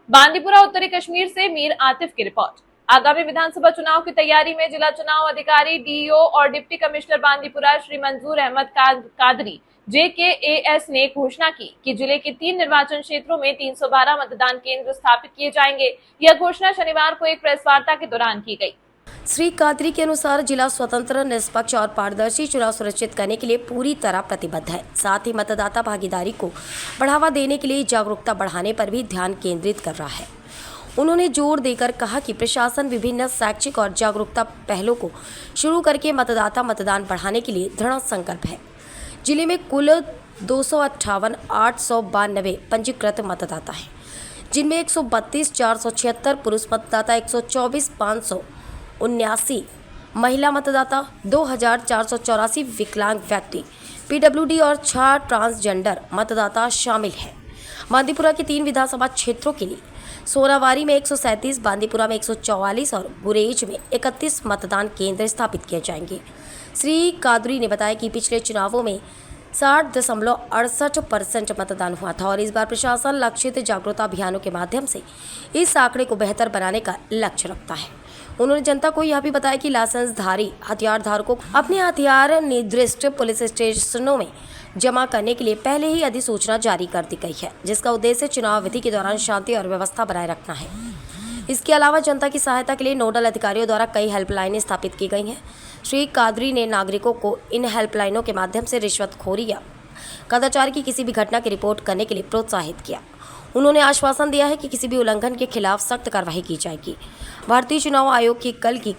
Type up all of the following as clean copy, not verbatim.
बांदीपुरा उत्तरी कश्मीर से मीर आतिफ की रिपोर्ट। आगामी विधानसभा चुनाव की तैयारी में जिला चुनाव अधिकारी डीईओ और डिप्टी कमिश्नर बांदीपुरा श्री मंजूर अहमद कादरी JKAS ने घोषणा की कि जिले के 3 निर्वाचन क्षेत्रों में 312 मतदान केंद्र स्थापित किए जाएंगे। यह घोषणा शनिवार को एक प्रेस वार्ता के दौरान की गई। श्री कादरी के अनुसार जिला स्वतंत्र, निष्पक्ष और पारदर्शी चुनाव सुनिश्चित करने के लिए पूरी तरह प्रतिबद्ध है। साथ ही मतदाता भागीदारी को बढ़ावा देने के लिए जागरूकता बढ़ाने पर भी ध्यान केंद्रित कर रहा है। उन्होंने जोर देकर कहा कि प्रशासन विभिन्न शैक्षिक और जागरूकता पहलों को शुरू करके मतदान बढ़ाने के लिए दृढ़ संकल्प है। जिले में कुल 258,892 पंजीकृत मतदाता हैं, जिनमें 132,476 पुरुष मतदाता, 124,579 महिला मतदाता, 2,484 विकलांग व्यक्ति, PWD और 6 ट्रांसजेंडर मतदाता शामिल हैं। बांदीपुरा के 3 विधानसभा क्षेत्रों के लिए सोनावारी में 137, बांदीपुरा में 144 और गुरेज में 31 मतदान केंद्र स्थापित किए जाएंगे। श्री कादरी ने बताया कि पिछले चुनावों में 60.68% मतदान हुआ था और इस बार प्रशासन लक्षित जागरूकता अभियानों के माध्यम से इस आंकड़े को बेहतर बनाने का लक्ष्य रखता है। उन्होंने जनता को यह भी बताया कि लाइसेंसधारी हथियार धारकों को अपने हथियार निर्दिष्ट पुलिस स्टेशनों में जमा करने के लिए पहले ही अधिसूचना जारी कर दी गई है, जिसका उद्देश्य चुनाव अवधि के दौरान शांति और व्यवस्था बनाए रखना है। इसके अलावा जनता की सहायता के लिए नोडल अधिकारियों द्वारा कई हेल्पलाइनें स्थापित की गई हैं। श्री कादरी ने नागरिकों को इन हेल्पलाइनों के माध्यम से रिश्वतखोरी या कदाचार की किसी भी घटना की रिपोर्ट करने के लिए प्रोत्साहित किया। उन्होंने आश्वासन दिया है कि किसी भी उल्लंघन के खिलाफ सख्त कार्रवाई की जाएगी। भारतीय चुनाव आयोग की कल की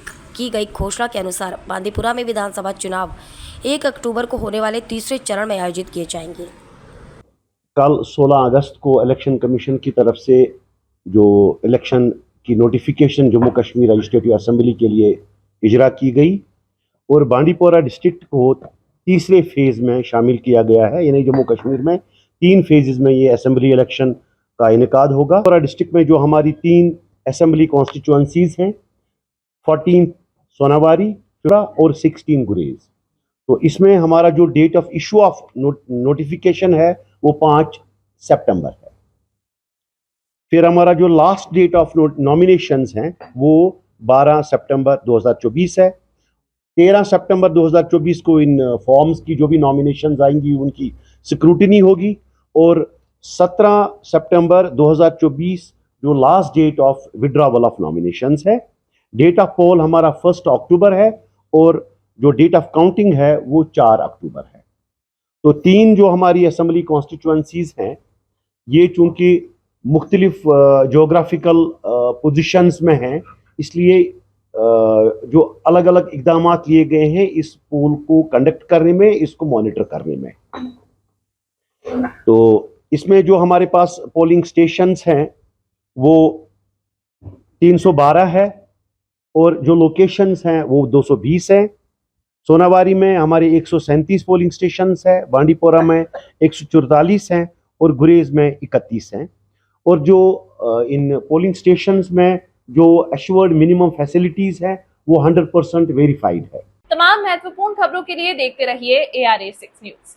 गई घोषणा के अनुसार बांदीपुरा में विधानसभा चुनाव 1 अक्टूबर को होने वाले तीसरे चरण में आयोजित किए जाएंगे। कल 16 अगस्त को इलेक्शन कमीशन की तरफ से जो इलेक्शन की notification Jammu Kashmir legislative assembly के लिए इजरा की गई और बांदीपुरा डिस्ट्रिक्ट को तीसरे फेज में शामिल किया गया है। यानी जम्मू कश्मीर में 3 फेजेस में ये असेंबली इलेक्शन का इनेकाद होगा। बांदीपुरा डिस्ट्रिक्ट में जो हमारी 3 असेंबली कॉन्स्टिट्यूएंसीज हैं, 14 सोनावारी और 16 गुरेज, तो इसमें हमारा जो date of issue of notification है वो 5 सितंबर है। फिर हमारा जो लास्ट डेट ऑफ नॉमिनेशंस हैं वो 12 सितंबर 2024 है। 13 सितंबर 2024 को इन फॉर्म्स की जो भी नॉमिनेशंस आएंगी उनकी स्क्रूटिनी होगी और 17 सितंबर 2024 जो last date of withdrawal of nominations है। डेट ऑफ पोल हमारा 1 अक्टूबर है और जो डेट ऑफ काउंटिंग है वो 4 अक्टूबर है। तो 3 जो हमारी असेंबली कॉन्स्टिट्यूएंसीज हैं ये चूंकि मुख्तलिफ जोग्राफिकल पोजीशंस में हैं, इसलिए जो अलग अलग इकदाम लिए गए हैं इस पोल को कंडक्ट करने में, इसको मॉनिटर करने में। तो इसमें जो हमारे पास पोलिंग स्टेशंस हैं वो 312 है और जो लोकेशंस हैं वो 220 है। सोनावारी में हमारे 137 पोलिंग स्टेशंस है, बांदीपुरा में 144 हैं और गुरेज में 31 हैं। और जो इन पोलिंग स्टेशंस में जो एश्योर्ड मिनिमम फैसिलिटीज है वो 100% वेरीफाइड है। तमाम महत्वपूर्ण खबरों के लिए देखते रहिए ARA 6 न्यूज।